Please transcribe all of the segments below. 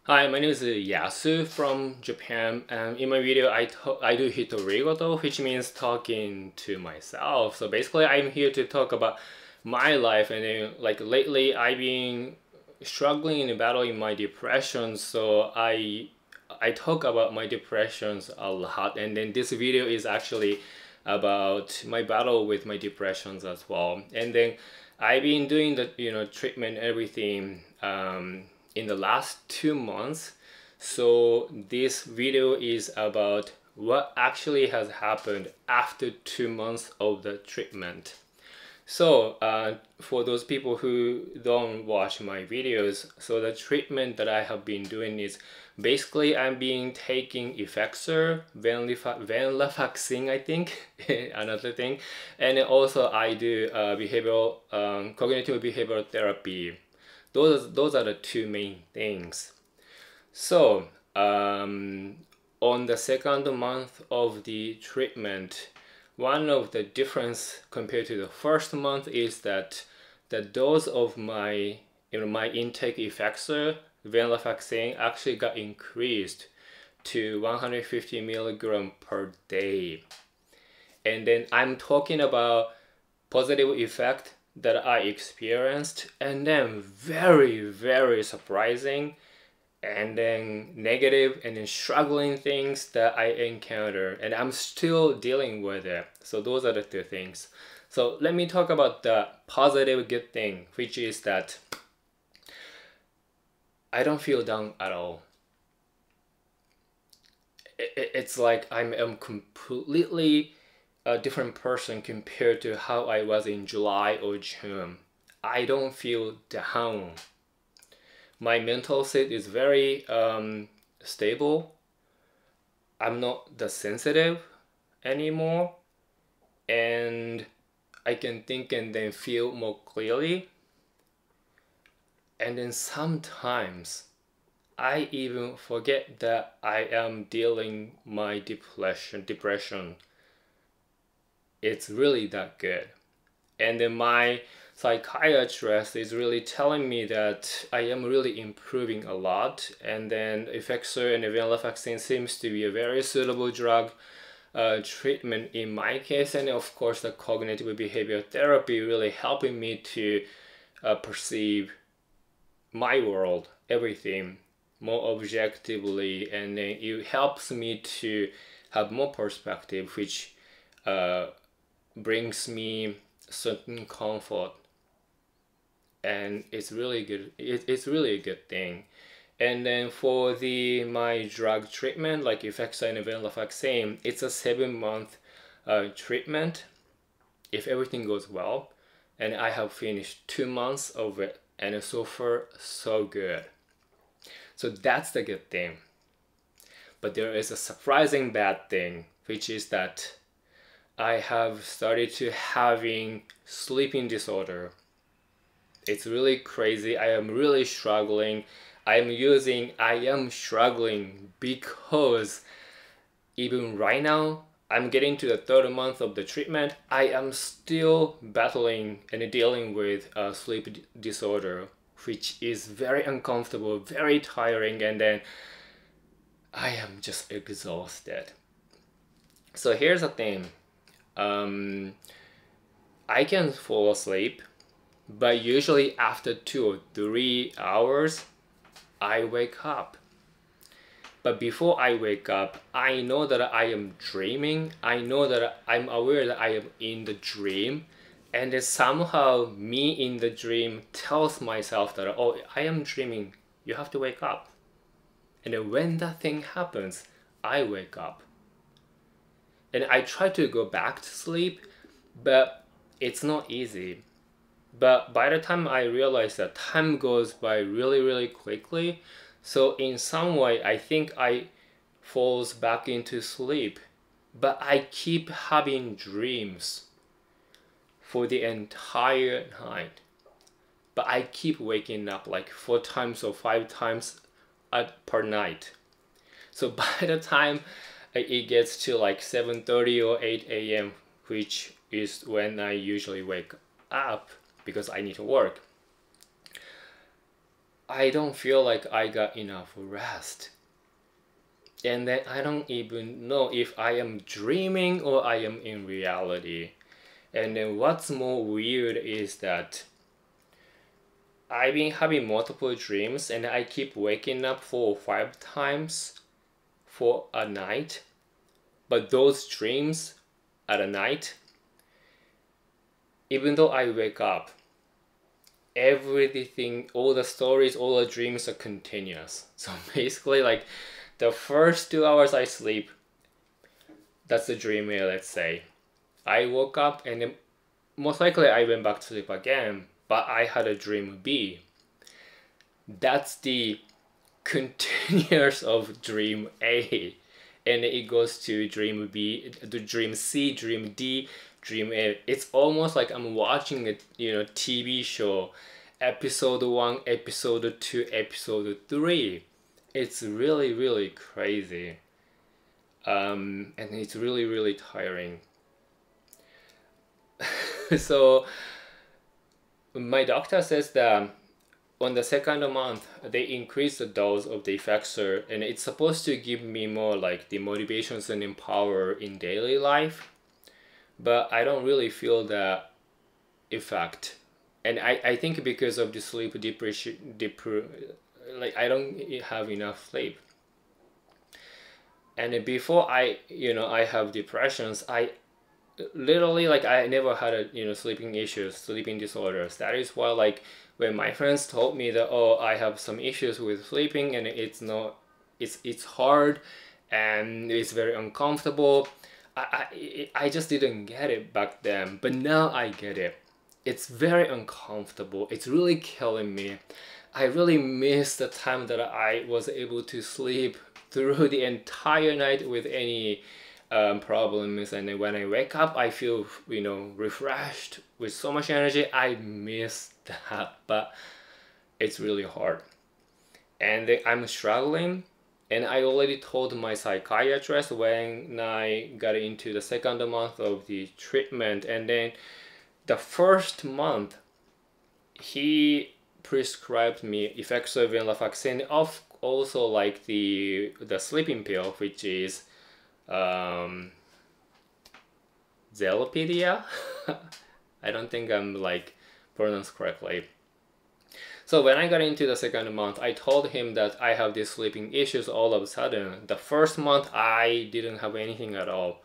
Hi, my name is Yasu from Japan, and in my video I do hitorigoto, which means talking to myself. So basically I'm here to talk about my life, and then like lately I've been struggling and battling my depression, so I talk about my depressions a lot, and then this video is actually about my battle with my depressions as well. And then I've been doing the treatment everything in the last 2 months. So this video is about what actually has happened after 2 months of the treatment. So for those people who don't watch my videos, so the treatment that I have been doing is basically I'm being taking Effexor, Venlafaxine, I think, another thing, and also I do behavioral cognitive behavioral therapy. Those are the two main things. So on the second month of the treatment, one of the difference compared to the first month is that the dose of my my intake Effexor venlafaxine actually got increased to 150 milligram per day. And then I'm talking about positive effect that I experienced, and then very surprising, and then negative and then struggling things that I encounter, and I'm still dealing with it. So those are the two things. So let me talk about the positive good thing, which is that I don't feel down at all. It's like I'm completely a different person compared to how I was in July or June. I don't feel down. My mental state is very stable. I'm not that sensitive anymore, and I can think and then feel more clearly. And then sometimes I even forget that I am dealing my depression. It's really that good. And then my psychiatrist is really telling me that I am really improving a lot, and then Effexor and venlafaxine seems to be a very suitable drug treatment in my case, and of course the cognitive behavior therapy really helping me to perceive my world, everything more objectively, and then it helps me to have more perspective, which brings me certain comfort, and it's really good. It's really a good thing. And then for my drug treatment, like Effexor and venlafaxine, it's a 7 month treatment if everything goes well, and I have finished 2 months of it, and so far so good. So that's the good thing. But there is a surprising bad thing, which is that I have started to having sleeping disorder. It's really crazy. I am really struggling. I am struggling because even right now, I'm getting to the third month of the treatment. I am still battling and dealing with a sleep disorder, which is very uncomfortable, very tiring, and then I am just exhausted. So here's the thing. I can fall asleep, but usually after 2 or 3 hours, I wake up. But before I wake up, I know that I am dreaming. I know that I'm aware that I am in the dream. And then somehow me in the dream tells myself that, oh, I am dreaming. You have to wake up. And then when that thing happens, I wake up. And I try to go back to sleep, but it's not easy. But by the time I realize that time goes by really quickly, so in some way I think I falls back into sleep, but I keep having dreams for the entire night. But I keep waking up like 4 times or 5 times per night. So by the time it gets to like 7:30 or 8 a.m., which is when I usually wake up because I need to work, I don't feel like I got enough rest. And then I don't even know if I am dreaming or I am in reality. And then what's more weird is that I've been having multiple dreams and I keep waking up 4 or 5 times for a night. But those dreams at a night, even though I wake up, everything, all the stories, all the dreams are continuous. So basically, like the first 2 hours I sleep, that's the dream A, let's say. I woke up and then most likely I went back to sleep again, but I had a dream B. That's the continuous of dream A. And it goes to dream B, to dream C, dream D, dream A. It's almost like I'm watching a TV show, episode 1, episode 2, episode 3. It's really, really crazy. And it's really, really tiring. So my doctor says that on the second month they increase the dose of the Effexor, and it's supposed to give me more like the motivations and empower in daily life, but I don't really feel that effect. And I think because of the sleep depression, like I don't have enough sleep. And before I have depressions, I literally, like, I never had a sleeping issues, sleeping disorders. That is why, like, when my friends told me that, oh, I have some issues with sleeping and it's hard and it's very uncomfortable, I just didn't get it back then, but now I get it. It's very uncomfortable. It's really killing me. I really miss the time that I was able to sleep through the entire night with any problems, and then when I wake up I feel refreshed with so much energy. I miss that, but it's really hard and I'm struggling. And I already told my psychiatrist when I got into the second month of the treatment, and then the first month he prescribed me Effexor, Venlafaxine, of also like the sleeping pill, which is zolpidem. I don't think I'm like pronounced correctly. So when I got into the second month, I told him that I have these sleeping issues all of a sudden. The first month I didn't have anything at all.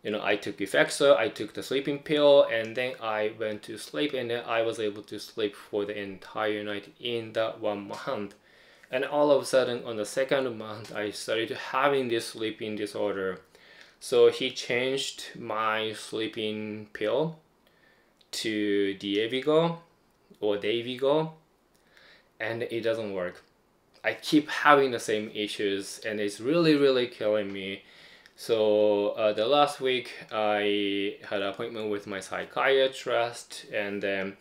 I took Effexor, I took the sleeping pill, and then I went to sleep, and then I was able to sleep for the entire night in that 1 month. And all of a sudden on the second month I started having this sleeping disorder. So he changed my sleeping pill to dayvigo or dayvigo, and it doesn't work. I keep having the same issues and it's really, really killing me. So the last week I had an appointment with my psychiatrist, and then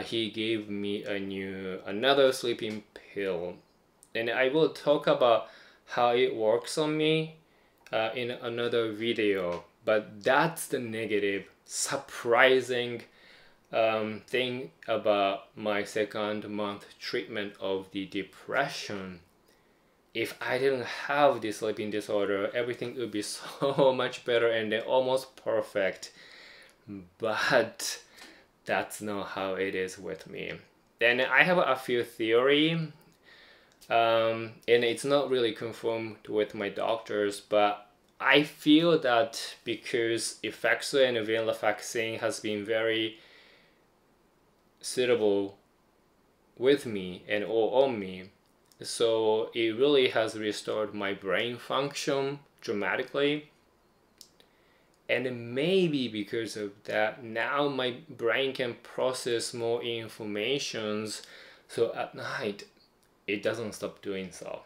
he gave me another sleeping pill, and I will talk about how it works on me in another video. But that's the negative, surprising thing about my second month treatment of the depression. If I didn't have this sleeping disorder, everything would be so much better and almost perfect. But that's not how it is with me. Then I have a few theory, and it's not really confirmed with my doctors, but I feel that because Effexor and Venlafaxine has been very suitable with me and or on me, so it really has restored my brain function dramatically. And maybe because of that, now my brain can process more informations, so at night it doesn't stop doing so.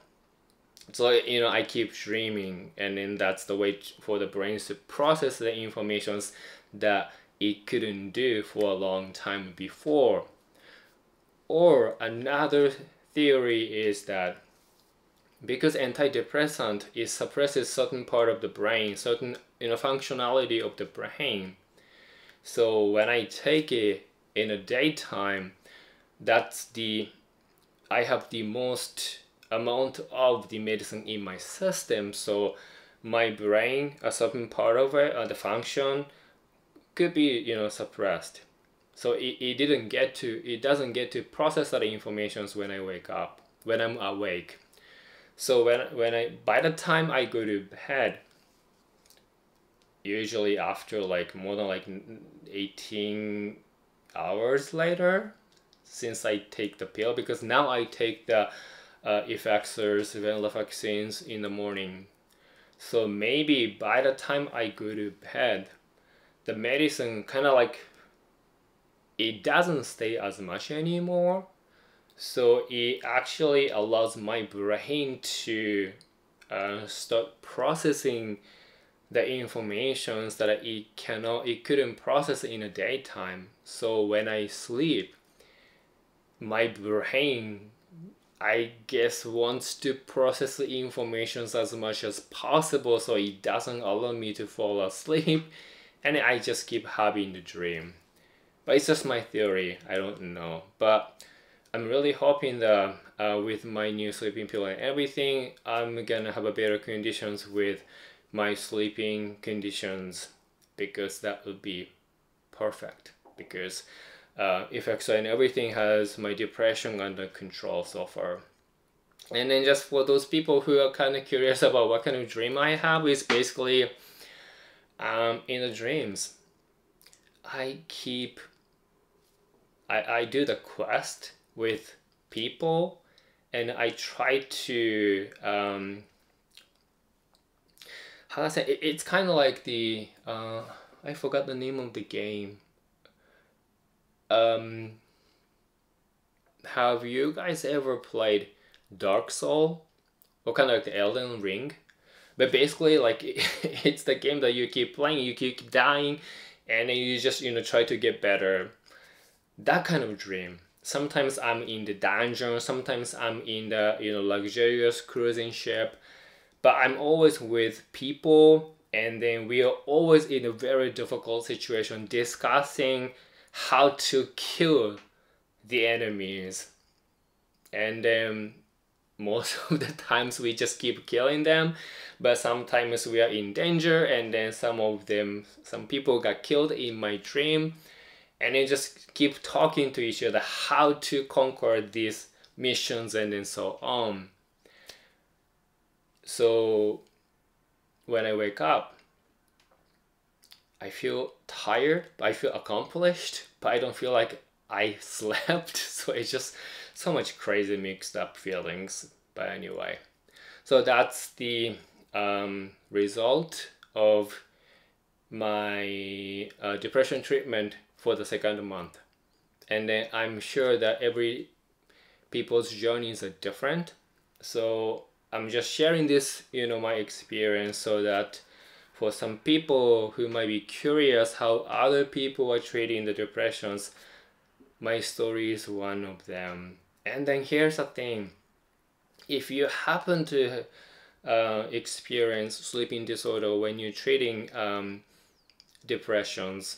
So I keep dreaming, and then that's the way for the brain to process the informations that it couldn't do for a long time before. Or another theory is that because antidepressant suppresses certain part of the brain, certain functionality of the brain, so when I take it in the daytime, that's the I have the most amount of the medicine in my system, so my brain, a certain part of it, the function could be, you know, suppressed. So it doesn't get to process that information when I wake up, when I'm awake. So by the time I go to bed, usually after like more than like 18 hours later, since I take the pill, because now I take the Effexors, Venlafaxines in the morning. So maybe by the time I go to bed, the medicine kind of like, it doesn't stay as much anymore. So it actually allows my brain to start processing the informations that it couldn't process in the daytime. So when I sleep, my brain, I guess, wants to process the information as much as possible, so it doesn't allow me to fall asleep, and I just keep having the dream. But it's just my theory, I don't know. But I'm really hoping that with my new sleeping pill and everything, I'm gonna have a better conditions with my sleeping conditions, because that would be perfect. Because Effexor and everything has my depression under control so far. And then just for those people who are kind of curious about what kind of dream I have, is basically in the dreams, I do the quest with people, and I try to how do I say, it's kind of like the I forgot the name of the game. Have you guys ever played Dark Soul, or kind of like the Elden Ring? But basically, like, it's the game that you keep playing, you keep dying, and then you just, you know, try to get better. That kind of dream. Sometimes I'm in the dungeon, sometimes I'm in the, you know, luxurious cruising ship, but I'm always with people, and then we are always in a very difficult situation discussing how to kill the enemies. And then most of the times we just keep killing them, but sometimes we are in danger, and then some people got killed in my dream, and then just keep talking to each other how to conquer these missions, and then so on. So when I wake up, I feel tired, but I feel accomplished, but I don't feel like I slept. So it's just so much crazy mixed up feelings. But anyway, so that's the result of my depression treatment for the second month. And then I'm sure that every people's journeys are different, so I'm just sharing this, you know, my experience, so that for some people who might be curious how other people are treating the depressions, my story is one of them. And then here's the thing, if you happen to experience sleeping disorder when you're treating depressions,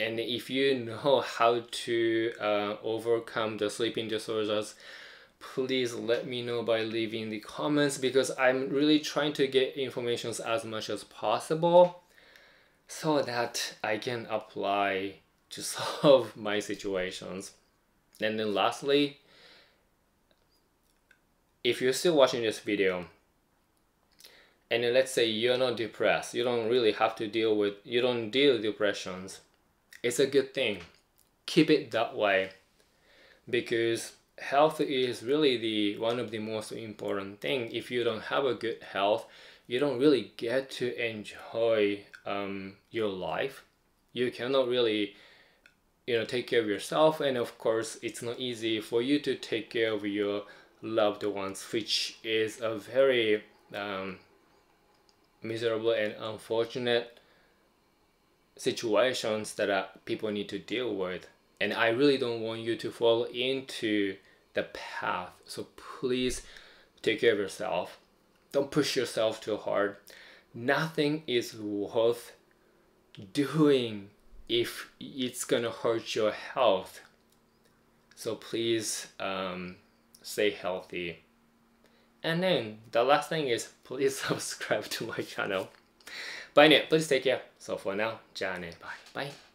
and if you know how to overcome the sleeping disorders, please let me know by leaving the comments, because I'm really trying to get information as much as possible so that I can apply to solve my situations. And then lastly, if you're still watching this video, and then let's say you're not depressed, you don't really have to deal with depressions, it's a good thing. Keep it that way, because health is really one of the most important thing. If you don't have a good health, you don't really get to enjoy your life. You cannot really, you know, take care of yourself, and of course it's not easy for you to take care of your loved ones, which is a very miserable and unfortunate situations that people need to deal with. And I really don't want you to fall into the path. So please take care of yourself. Don't push yourself too hard. Nothing is worth doing if it's gonna hurt your health. So please stay healthy. And then the last thing is please subscribe to my channel. But anyway, please take care. So for now, じゃあね、bye. Bye.